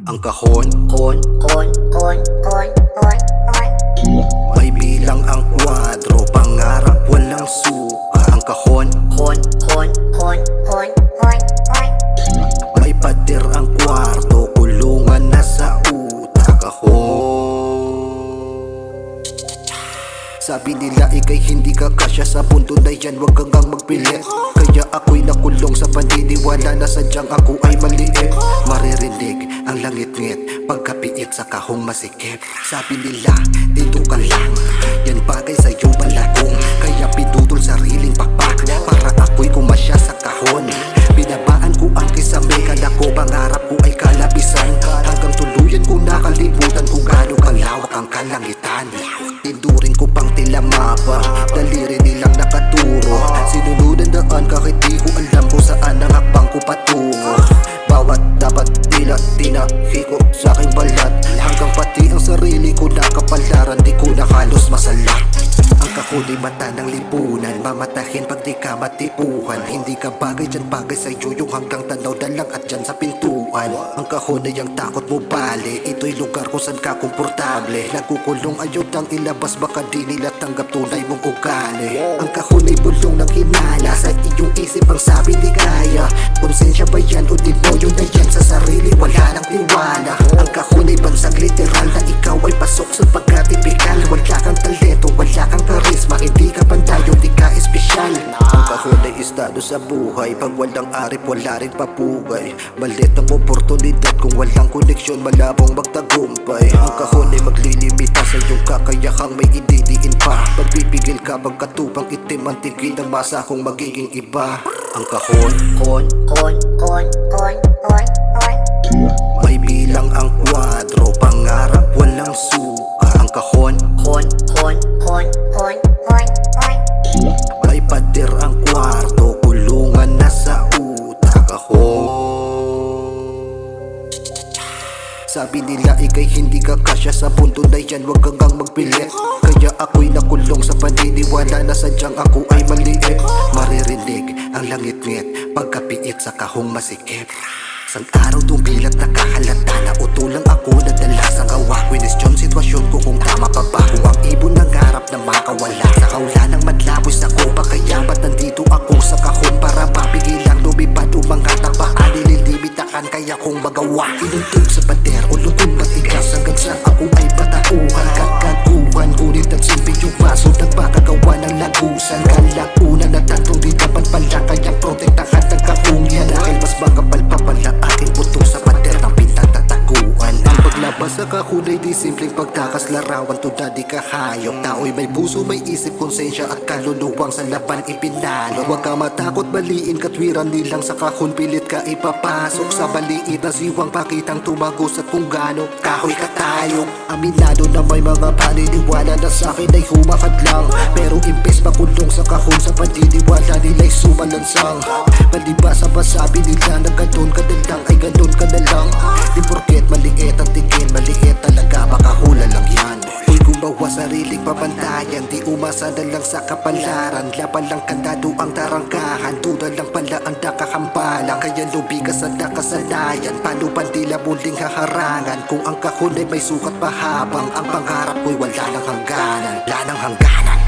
Ang kahon, may bilang ang kwadro, pangarap walang suka. Ang kahon, may pader ang kwarto, kulungan na sa utak. Sabi nila ikay hindi ka kasya sa punto na yan, wag kang magpilit. Kaya ako'y nakulong sa paniniwala na sadyang ako ay maliit. Maririnig ang langit-ngit pagkapiit sa kahong masikip. Sabi nila dito ka lang, yan bagay sa'yo malagong. Kaya pinutol sariling pakpak para ako'y kumasya sa kahon. Binabaan ko ang kisame, kala ko pangarap ko ay kalabisan. Hanggang tuluyan ko nakalimutan kung gaano kalawak ang kalangitan. Tindurin ko pang tila mapa, daliri nilang nakaturo. Sinunudan daan kahit di ko alam kung saan ang hakbang ko patungo. Bawat dapat tila tinahiko sa aking balat, hanggang pati ang sarili ko nakapalaran, di ko na halos masalat. Ang kahuli mata ng lipunan, mamatahin pag di ka matipuhan. Hindi ka bagay dyan, bagay sa'yo yung hanggang tanaw na lang at dyan sa pintuan. Ang kahon ay ang takot mo bali, ito'y lugar kung saan ka komportable. Nagkukulong ayot ang ilabas, baka di nila tanggap tunay mong ugali. Ang kahon ay bulong ng hinala, sa iyong isip ang sabi di kaya. Konsensya ba yan o demonyo na yan, sa sarili wala nang tiwala. Ang kahon ay bansag literal na ikaw ay pasok sa pagkatipikal. Wala kang talento, wala kang karisma, hindi ka pantayo, di ka espesyal. Ang kahon ay estado sa buhay, pag walang arip wala rin papugay. Malit ang oportunidad kung walang koneksyon, malabong magtagumpay. Ang kahon ay maglilimita sa iyong kakayahang may ididiin pa. Pagpipigil ka pagkatupang itim ang tigil ng masa kung magiging iba. Ang kahon, may bilang ang kwadro, pangarap walang suka. Ang kahon, may pader ang kwarto, kulungan na sa utak. Sabi nila ikay hindi ka kasya sa punto na yan, wag kang magpilit. Kaya ako'y nakulong sa paniniwala na sadyang ako ay maliit. Maririnig ang langit-ngit pagkapiit sa kahong masikip. Sang araw dumilat nakahalata na utulang ako nadala sa gawa. Question sitwasyon ko kung tama pa ba, kung ang ibon nangarap na makawala. Sa kaula ng madlaboy sa kuba, kaya ba't nandito ako sa kahon? Para mapigilang lumipad umangat na paa, nililimitakan kaya kong magawa. Inuntog sa pader o lukong matigas hanggang sa ako ay patauhan. Kagaguhan, ngunit at simpi yung baso nagpakagawa ng lagusan. Kalagunan na tantong di dapat pala, kaya protektahan ng kahong yan. Dahil mas makapal pa pala aking puto sa pader ng pinatataguan. Ang paglabas sa kahon ay di simpleng pagtakas larawan, tuda di kahayop. Tao'y may puso, may isip, konsensya at kaluluwang sa laban ipinalo. Huwag ka matakot baliin katwiran nilang sa kahon, pilit ka ipapasok sa baliit na siwang pakitang tumagos at kung gaano kahoy katayog. Aminado na may mga paniniwala na sa'kin ay humakadlang, pero impes makulong sa kahon sa paniniwala nila'y sumalansang. Palibasa ba sabi nila na ganun ka na lang ay ganun ka na lang. Di porket maliit ang tingin, maliit talaga, makahula lang yan. Uy, gumawa sariling papantayan, di umasa na lang sa kapalaran. Laban lang kandado ang tarangkahan, duda lang pala ang nakakambalang. Kaya lubigas sa nakasanayan, paano bandila muling haharangan? Kung ang kahon ay may sukat pahabang, ang pangarap ko'y wala nang hangganan, wala nang hangganan.